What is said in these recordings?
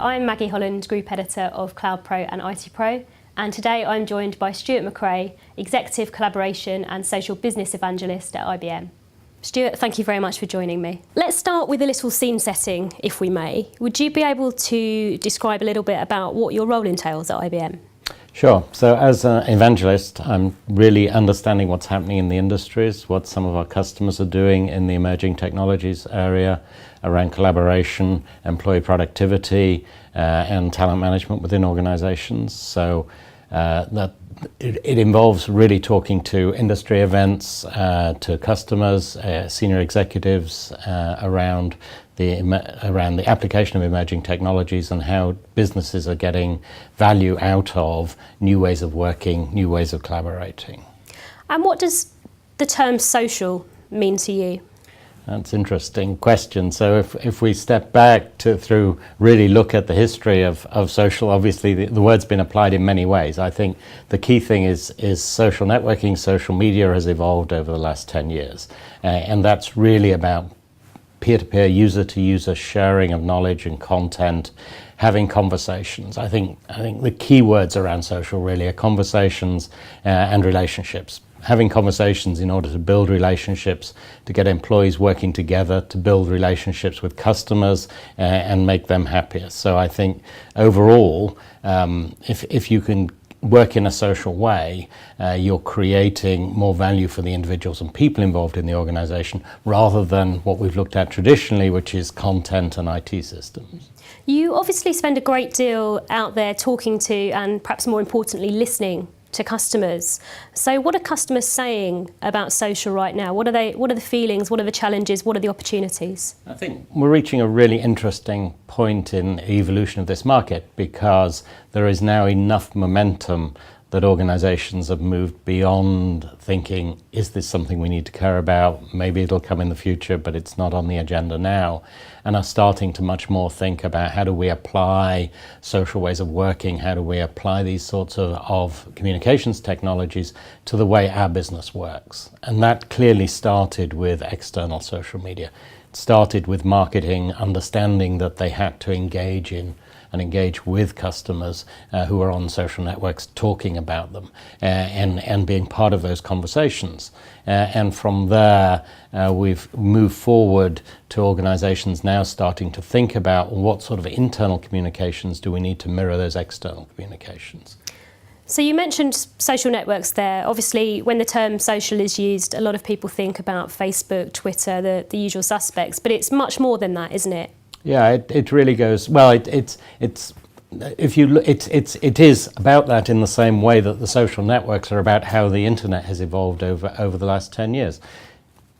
I'm Maggie Holland, Group Editor of Cloud Pro and IT Pro, and today I'm joined by Stuart McRae, Executive Collaboration and Social Business Evangelist at IBM. Stuart, thank you very much for joining me. Let's start with a little scene setting, if we may. Would you be able to describe a little bit about what your role entails at IBM? Sure. So as an evangelist, I'm really understanding what's happening in the industries, what some of our customers are doing in the emerging technologies area around collaboration, employee productivity, and talent management within organizations. So it involves really talking to industry events, to customers, senior executives around the application of emerging technologies and how businesses are getting value out of new ways of working, new ways of collaborating. And what does the term social mean to you? That's an interesting question. So if we step back through really look at the history of social, obviously the word's been applied in many ways. I think the key thing is social networking, social media has evolved over the last 10 years. And that's really about peer-to-peer, user-to-user sharing of knowledge and content, having conversations. I think the key words around social really are conversations and relationships. Having conversations in order to build relationships, to get employees working together, to build relationships with customers and make them happier. So I think overall, if you can work in a social way, you're creating more value for the individuals and people involved in the organization rather than what we've looked at traditionally, which is content and IT systems. You obviously spend a great deal out there talking to and perhaps more importantly listening to customers. So what are customers saying about social right now? What are the feelings? What are the challenges? What are the opportunities? I think we're reaching a really interesting point in the evolution of this market because there is now enough momentum that organizations have moved beyond thinking, is this something we need to care about? Maybe it'll come in the future, but it's not on the agenda now. And are starting to much more think about how do we apply social ways of working? How do we apply these sorts of communications technologies to the way our business works? And that clearly started with external social media. It started with marketing, understanding that they had to engage with customers who are on social networks, talking about them and being part of those conversations. And from there, we've moved forward to organizations now starting to think about what sort of internal communications do we need to mirror those external communications. So you mentioned social networks there. Obviously, when the term social is used, a lot of people think about Facebook, Twitter, the usual suspects, but it's much more than that, isn't it? Yeah, it really goes well. It is about that in the same way that the social networks are about how the internet has evolved over the last 10 years.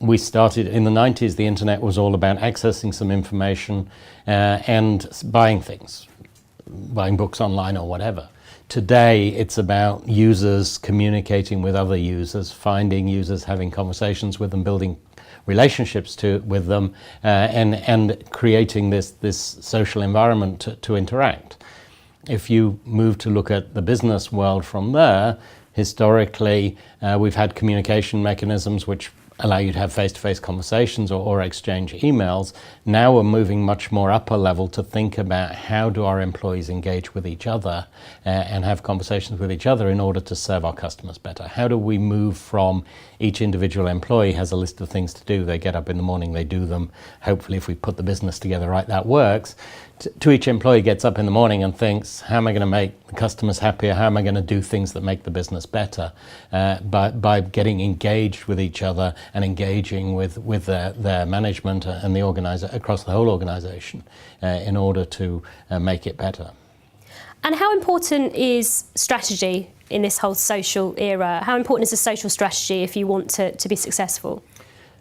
We started in the 90s. The internet was all about accessing some information and buying things, buying books online or whatever. Today, it's about users communicating with other users, finding users, having conversations with them, building relationships with them, and creating this social environment to interact. If you move to look at the business world from there, historically, we've had communication mechanisms which allow you to have face-to-face conversations or exchange emails. Now we're moving much more upper level to think about how do our employees engage with each other and have conversations with each other in order to serve our customers better. How do we move from each individual employee has a list of things to do, they get up in the morning, they do them, hopefully if we put the business together right, that works, to each employee gets up in the morning and thinks, how am I going to make the customers happier? How am I going to do things that make the business better? By getting engaged with each other and engaging with their management and the organizer across the whole organization in order to make it better. And how important is strategy in this whole social era? How important is a social strategy if you want to be successful?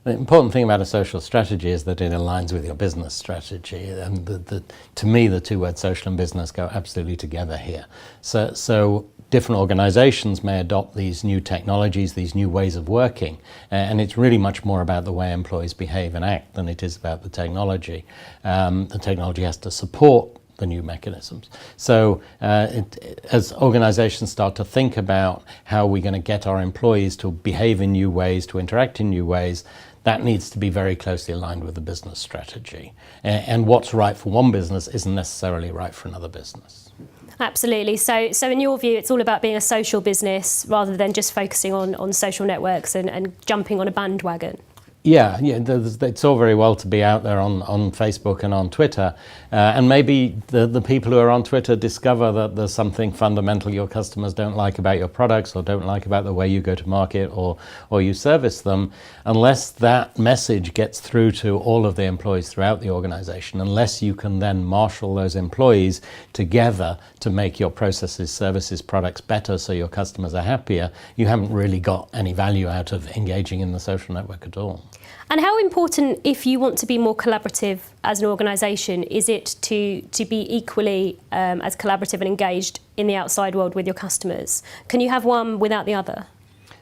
The important thing about a social strategy is that it aligns with your business strategy. And to me, the two words social and business go absolutely together here. So different organizations may adopt these new technologies, these new ways of working, and it's really much more about the way employees behave and act than it is about the technology. The technology has to support the new mechanisms. So as organizations start to think about how we're going to get our employees to behave in new ways, to interact in new ways, that needs to be very closely aligned with the business strategy. And what's right for one business isn't necessarily right for another business. Absolutely. So in your view, it's all about being a social business rather than just focusing on social networks and jumping on a bandwagon. Yeah, it's all very well to be out there on Facebook and on Twitter, and maybe the people who are on Twitter discover that there's something fundamental your customers don't like about your products or don't like about the way you go to market or you service them. Unless that message gets through to all of the employees throughout the organization, unless you can then marshal those employees together to make your processes, services, products better so your customers are happier, you haven't really got any value out of engaging in the social network at all. And how important, if you want to be more collaborative as an organisation, is it to be equally as collaborative and engaged in the outside world with your customers? Can you have one without the other?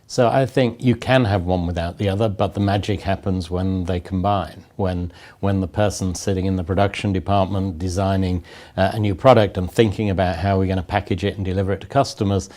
So I think you can have one without the other, but the magic happens when they combine. When the person sitting in the production department designing a new product and thinking about how we're going to package it and deliver it to customers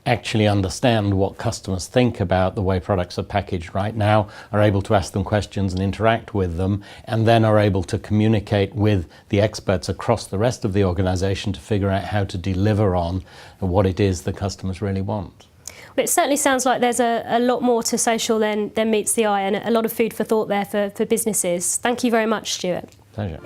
actually understand what customers think about the way products are packaged right now, are able to ask them questions and interact with them, and then are able to communicate with the experts across the rest of the organization to figure out how to deliver on what it is the customers really want. But it certainly sounds like there's a lot more to social than meets the eye, and a lot of food for thought there for businesses. Thank you very much, Stuart. Pleasure.